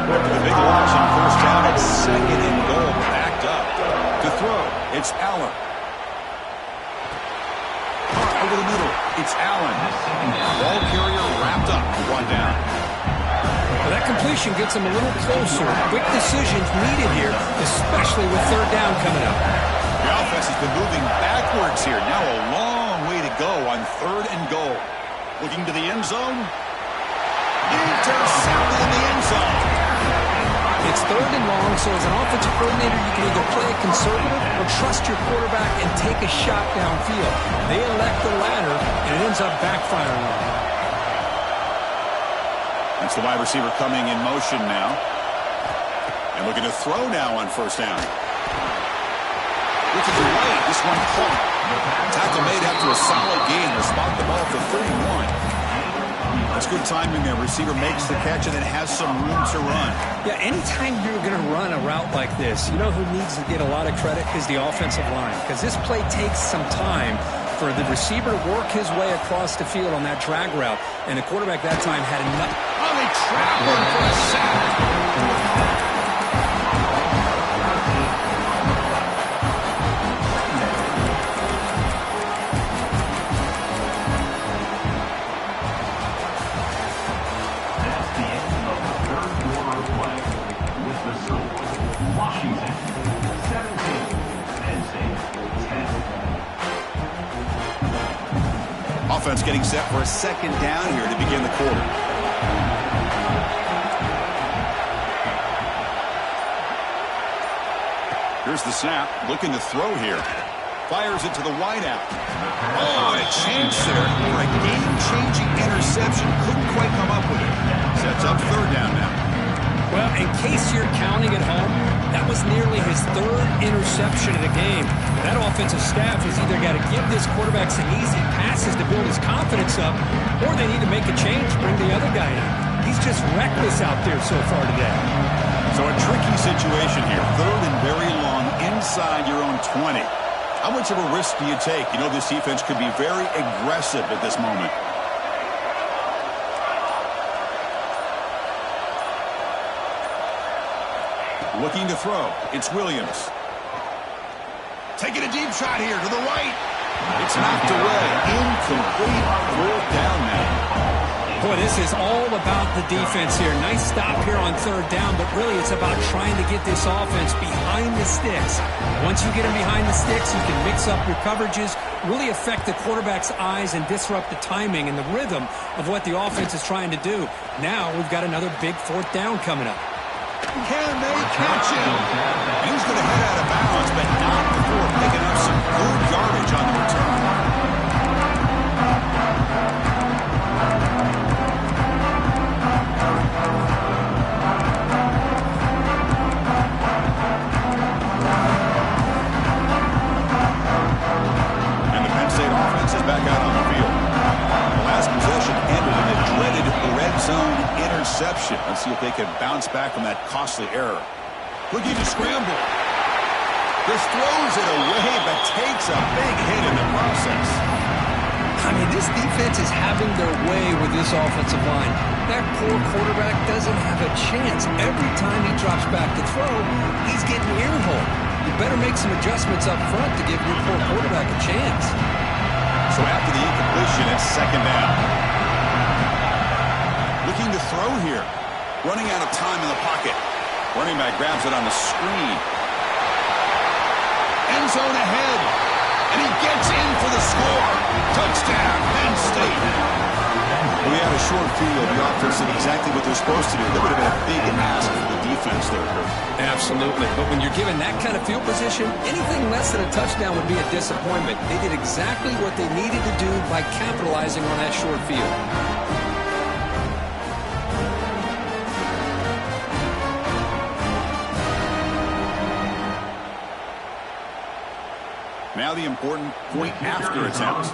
Speaker 2: The big loss on 1st down. It's 2nd and goal. Backed up. To throw, it's Allen. Over the middle, it's Allen. Ball carrier wrapped up. 1 down.
Speaker 4: Well, that completion gets them a little closer. Quick decisions needed here, especially with 3rd down coming up.
Speaker 2: The offense has been moving backwards here. Now a long way to go on 3rd and goal. Looking to the end zone. Intercepted in the end zone.
Speaker 4: It's 3rd and long, so as an offensive coordinator, you can either play it conservative or trust your quarterback and take a shot downfield. They elect the latter, and it ends up backfiring on them.
Speaker 2: That's the wide receiver coming in motion now. And looking to throw now on 1st down. Looking to the right, this one caught. Tackle made after a solid gain. They'll spot the ball for 31. That's good timing there. Receiver makes the catch and then has some room to run.
Speaker 4: Yeah, anytime you're going to run a route like this, you know who needs to get a lot of credit is the offensive line, because this play takes some time for the receiver to work his way across the field on that drag route, and the quarterback that time had enough.
Speaker 2: Oh, they trap him for a sack. Offense getting set for a second down here to begin the quarter. Here's the snap, looking to throw here. Fires it to the wideout. Oh, and a chance there for a game-changing interception. Couldn't quite come up with it. Sets up third down now.
Speaker 4: Well, in case you're counting at home, that was nearly his third interception of the game. That offensive staff has either got to give this quarterback some easy passes to build his confidence up, or they need to make a change, bring the other guy in. He's just reckless out there so far today.
Speaker 2: So a tricky situation here. Third and very long inside your own 20. How much of a risk do you take? You know this defense could be very aggressive at this moment. Looking to throw. It's Williams. Taking a deep shot here to the right. It's knocked away. Incomplete. Fourth down now.
Speaker 4: Boy, this is all about the defense here. Nice stop here on third down, but really it's about trying to get this offense behind the sticks. Once you get them behind the sticks, you can mix up your coverages, really affect the quarterback's eyes and disrupt the timing and the rhythm of what the offense is trying to do. Now we've got another big fourth down coming up.
Speaker 2: Can they catch him? He's going to head out of bounds, but not before picking up some good yardage on the return. And the Penn State offense is back out on the field. The last possession ended in a dreaded red zone interception. Let's see if they can bounce back from that costly error. Looking to scramble. Just throws it away, but takes a big hit in the process.
Speaker 4: I mean, this defense is having their way with this offensive line. That poor quarterback doesn't have a chance. Every time he drops back to throw, he's getting earholed. You better make some adjustments up front to give your poor quarterback a chance.
Speaker 2: So after the incompletion, it's second down. Looking to throw here. Running out of time in the pocket. Running back grabs it on the screen. End zone ahead. And he gets in for the score. Touchdown, Penn State. We had a short field. The offense did exactly what they're supposed to do. That would have been a big ask for the defense there, Kurt.
Speaker 4: Absolutely. But when you're given that kind of field position, anything less than a touchdown would be a disappointment. They did exactly what they needed to do by capitalizing on that short field.
Speaker 2: Now the important point after attempt.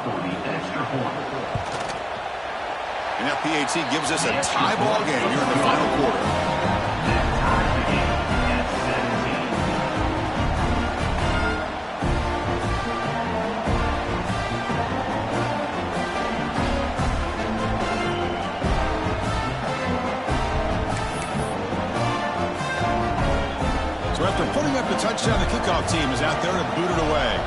Speaker 2: And that PAT gives us a tie ball game here in the final quarter. So after putting up the touchdown, the kickoff team is out there to boot it away.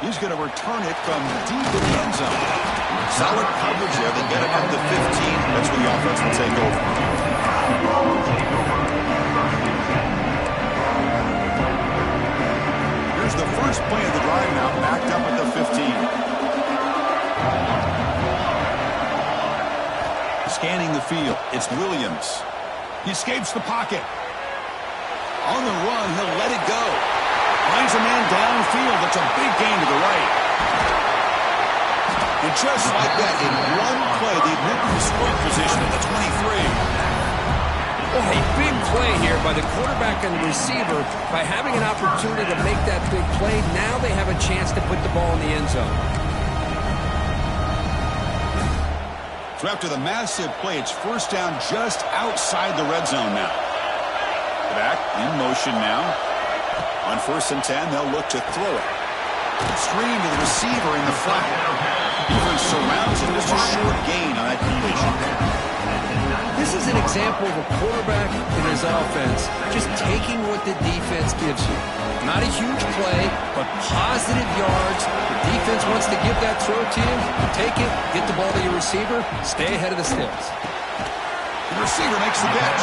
Speaker 2: He's going to return it from deep in the end zone. Solid coverage there. They get it up to 15. That's where the offense will take over. Here's the first play of the drive now, backed up at the 15. Scanning the field. It's Williams. He escapes the pocket. On the run, he'll let it go. Finds a man downfield. That's a big gain to the right. And just like that, in one play, they moved to scoring position at the 23.
Speaker 4: Well, a big play here by the quarterback and the receiver. By having an opportunity to make that big play, now they have a chance to put the ball in the end zone.
Speaker 2: So after the massive play, it's first down just outside the red zone now. Back in motion now. On 1st and 10, they'll look to throw it. Screen to the receiver in the flat. Defense surrounds it. Just a short gain on that completion.
Speaker 4: This is an example of a quarterback in his offense just taking what the defense gives you. Not a huge play, but positive yards. The defense wants to give that throw to you. Take it, get the ball to your receiver, stay ahead of the sticks.
Speaker 2: The receiver makes the catch.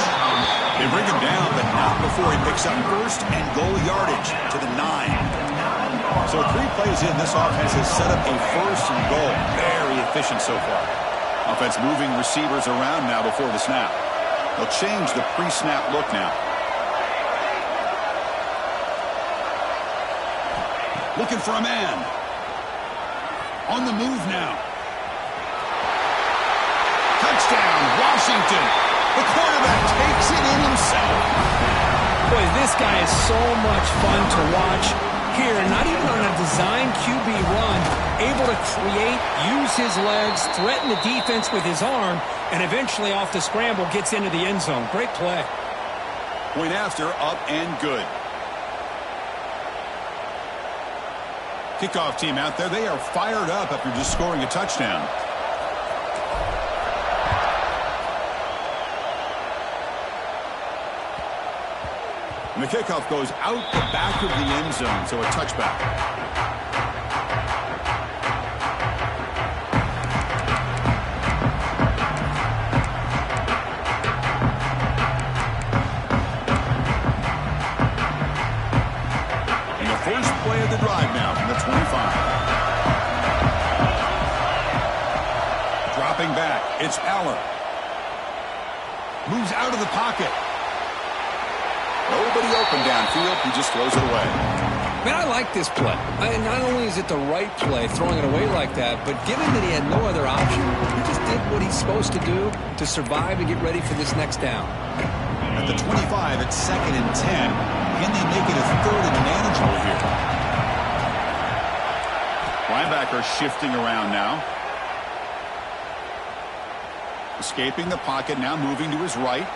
Speaker 2: They bring him down, but not before he picks up first and goal yardage to the 9. So 3 plays in, this offense has set up a first and goal. Very efficient so far. Offense moving receivers around now before the snap. They'll change the pre-snap look now. Looking for a man. On the move now. Touchdown, Washington. The quarterback takes it in himself.
Speaker 4: Boy, this guy is so much fun to watch. Here, not even on a design QB run, able to create, use his legs, threaten the defense with his arm, and eventually off the scramble gets into the end zone. Great play.
Speaker 2: Point after, up and good. Kickoff team out there, they are fired up after just scoring a touchdown. And the kickoff goes out the back of the end zone, so a touchback. And the first play of the drive now from the 25. Dropping back, it's Allen. Moves out of the pocket. Nobody open downfield. He just throws it away.
Speaker 4: Man, I like this play. Not only is it the right play, throwing it away like that, but given that he had no other option, he just did what he's supposed to do to survive and get ready for this next down.
Speaker 2: At the 25, it's 2nd and 10. Can they make it a 3rd and manageable here? Linebacker shifting around now. Escaping the pocket, now moving to his right.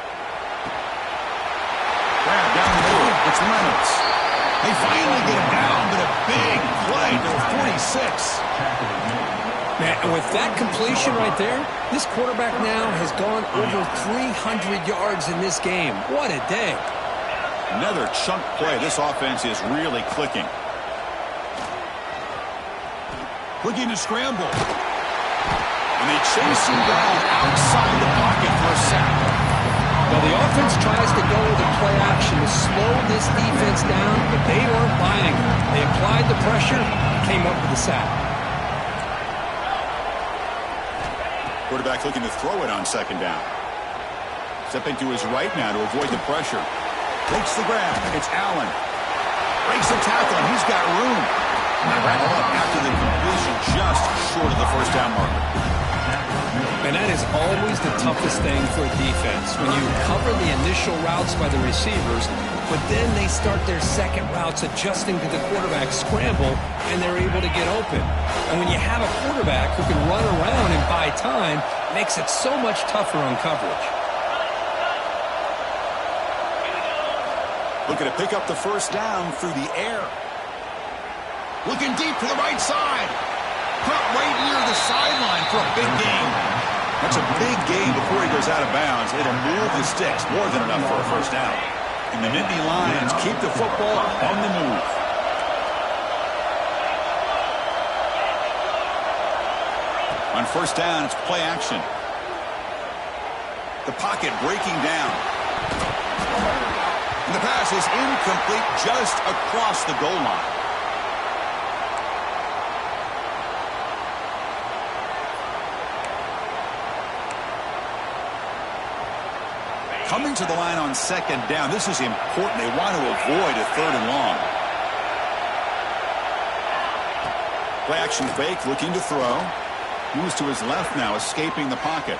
Speaker 2: Grab down the middle. It's Reynolds. They finally get him down, but a big play to the 46.
Speaker 4: Man, and with that completion right there, this quarterback now has gone over 300 yards in this game. What a day.
Speaker 2: Another chunk play. This offense is really clicking. Looking to scramble. And they chase him down outside the pocket for a sack.
Speaker 4: Well, the offense tries to go with a play action to slow this defense down, but they weren't buying it. They applied the pressure, came up with the sack.
Speaker 2: Quarterback looking to throw it on 2nd down. Stepping to his right now to avoid the pressure. Takes the grab. It's Allen. Breaks the tackle, and he's got room. And they wrap up after the completion just short of the first down marker.
Speaker 4: And that is always the toughest thing for a defense, when you cover the initial routes by the receivers, but then they start their second routes adjusting to the quarterback scramble, and they're able to get open. And when you have a quarterback who can run around and buy time, it makes it so much tougher on coverage.
Speaker 2: Looking to pick up the first down through the air. Looking deep to the right side. Caught right near the sideline for a big gain. That's a big gain before he goes out of bounds. It'll move the sticks, more than enough for a first down. And the Nittany Lions keep the football on the move. On first down, it's play action. The pocket breaking down. And the pass is incomplete just across the goal line. Coming to the line on 2nd down. This is important. They want to avoid a 3rd and long. Play action fake, looking to throw. Moves to his left now, escaping the pocket.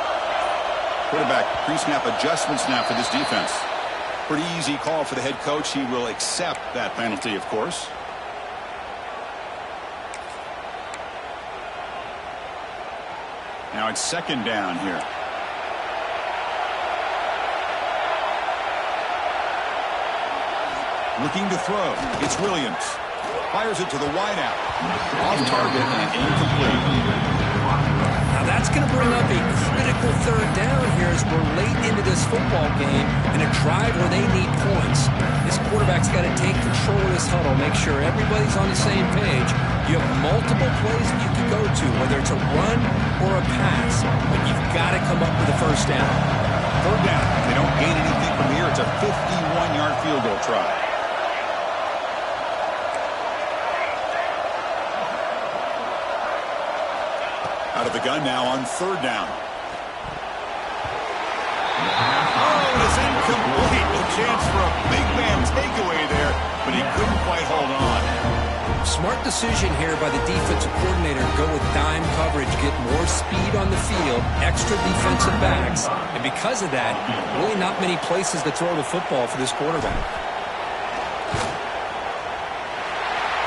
Speaker 2: Quarterback pre-snap adjustments now for this defense. Pretty easy call for the head coach. He will accept that penalty, of course. Now it's second down here. Looking to throw. It's Williams. Fires it to the wideout. Off target and incomplete.
Speaker 4: Now that's going to bring up a critical third down here as we're late into this football game in a drive where they need points. This quarterback's got to take control of this huddle, make sure everybody's on the same page. You have multiple plays that you can go to, whether it's a run or a pass, but you've got to come up with a first down.
Speaker 2: Third down. If they don't gain anything from here, it's a 51-yard field goal try. Out of the gun now on third down. Oh, it's incomplete. A chance for a big man takeaway there, but he couldn't quite hold on.
Speaker 4: Smart decision here by the defensive coordinator to go with dime coverage, get more speed on the field, extra defensive backs, and because of that, really not many places to throw the football for this quarterback.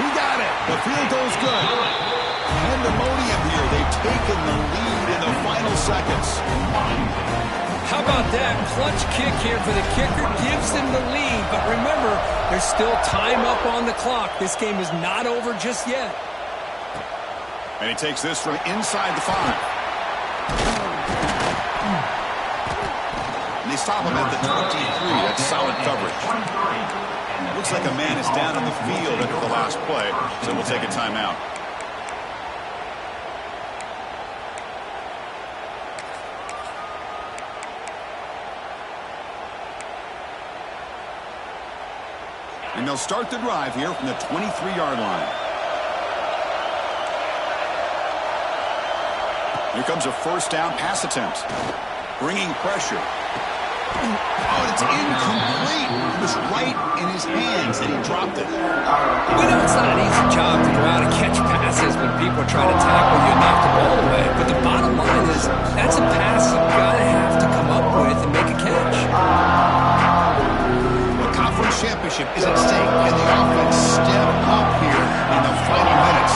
Speaker 2: He got it. The field goal's good. Pandemonium here. They've taken the lead in the final seconds.
Speaker 4: How about that? Clutch kick here for the kicker. Gives them the lead. But remember, there's still time up on the clock. This game is not over just yet.
Speaker 2: And he takes this from inside the 5. And they stop him at the 23. That's solid coverage. Looks like a man is down on the field after the last play, so we'll take a timeout. And they'll start the drive here from the 23-yard line. Here comes a first down pass attempt. Bringing pressure. Oh, it's incomplete. It was right in his hands and he dropped it.
Speaker 4: We know it's not an easy job to go out and catch passes when people are trying to tackle you and knock the ball away. But the bottom line is that's a pass you've got to have to come up with and make a catch.
Speaker 2: Conference championship is at stake, and the offense step up here in the final minutes.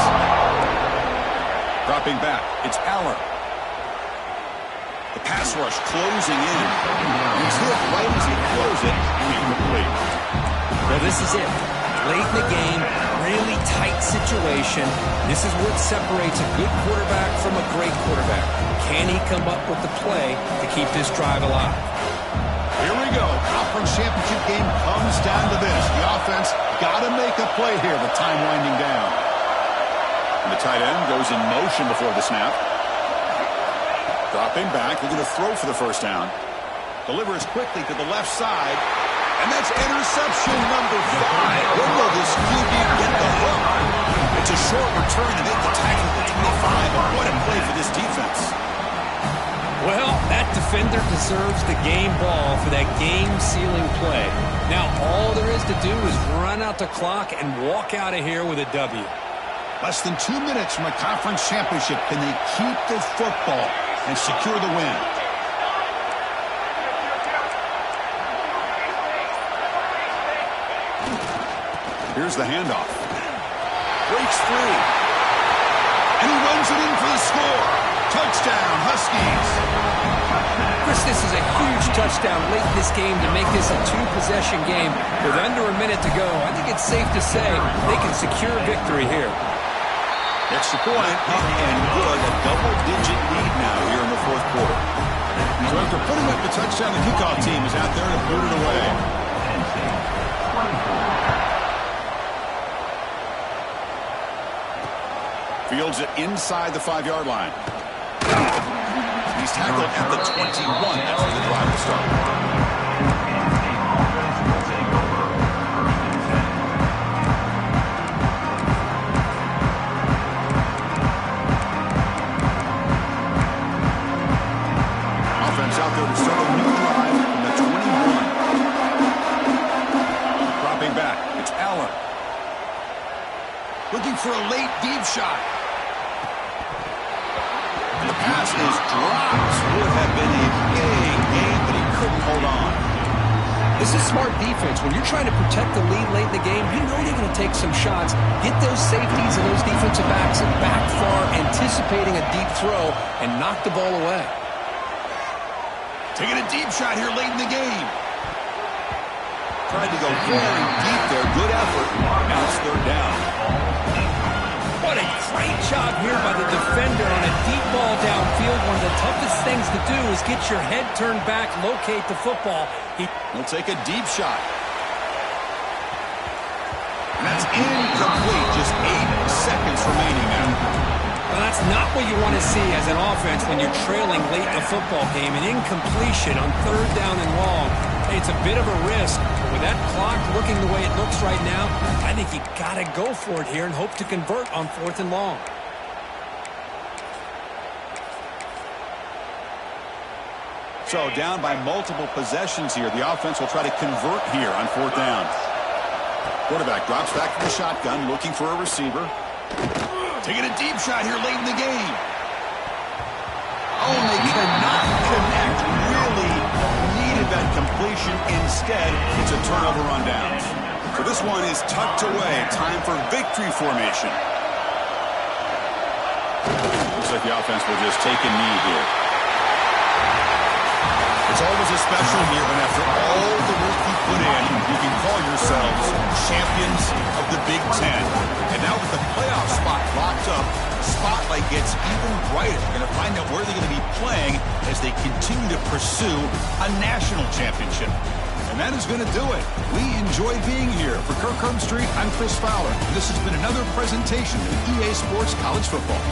Speaker 2: Dropping back, it's Aller. The pass rush closing in. He's hit right as he throws it, incomplete.
Speaker 4: Well, this is it. Late in the game, really tight situation. This is what separates a good quarterback from a great quarterback. Can he come up with the play to keep this drive alive?
Speaker 2: Here we go. Conference championship game comes down to this. The offense got to make a play here with time winding down. And the tight end goes in motion before the snap. Dropping back. They're going to throw for the first down. Delivers quickly to the left side. And that's interception number 5. When will this QB get the hook? It's a short return to make the tackle at the 25. But what a play for this defense.
Speaker 4: Well, that defender deserves the game ball for that game-sealing play. Now, all there is to do is run out the clock and walk out of here with a W.
Speaker 2: Less than 2 minutes from a conference championship. Can they keep the football and secure the win? Here's the handoff. Breaks free. And he runs it in for the score. Touchdown, Huskies.
Speaker 4: Chris, this is a huge touchdown late in this game to make this a 2-possession game with under a minute to go. I think it's safe to say they can secure victory here.
Speaker 2: Extra point up and good. A double-digit lead now here in the fourth quarter. So after putting up the touchdown, the kickoff team is out there to boot it away. Fields it inside the 5-yard line. He's tackled at the 21. That's where the drive will start. Offense out there to start a new drive from the 21. Dropping back. It's Aller. Looking for a late deep shot. The pass is dropped. Would have been a big couldn't hold on.
Speaker 4: This is smart defense. When you're trying to protect the lead late in the game, you know they're going to take some shots. Get those safeties and those defensive backs back far, anticipating a deep throw, and knock the ball away.
Speaker 2: Taking a deep shot here late in the game. Tried to go very deep there. Good effort. Now it's third down.
Speaker 4: What a great job here by the defender on a deep ball downfield. One of the toughest things to do is get your head turned back, locate the football.
Speaker 2: He'll take a deep shot. And that's incomplete. Just 8 seconds remaining now.
Speaker 4: Well, that's not what you want to see as an offense when you're trailing late in the football game. An incompletion on third down and long. Hey, it's a bit of a risk, but with that clock looking the way it looks right now, I think you got to go for it here and hope to convert on fourth and long.
Speaker 2: So down by multiple possessions here. The offense will try to convert here on fourth down. Quarterback drops back to the shotgun, looking for a receiver. Taking a deep shot here late in the game. Oh, and they cannot connect. Really needed that completion. Instead, it's a turnover on downs. So this one is tucked away. Time for victory formation. Looks like the offense will just take a knee here. It's always a special year when after all the work you put in, you can call yourselves champions of the Big Ten. And now with the playoff spot locked up, the spotlight gets even brighter. We're going to find out where they're going to be playing as they continue to pursue a national championship. And that is going to do it. We enjoy being here. For Kirk Herbstreit, I'm Chris Fowler. And this has been another presentation of EA Sports College Football.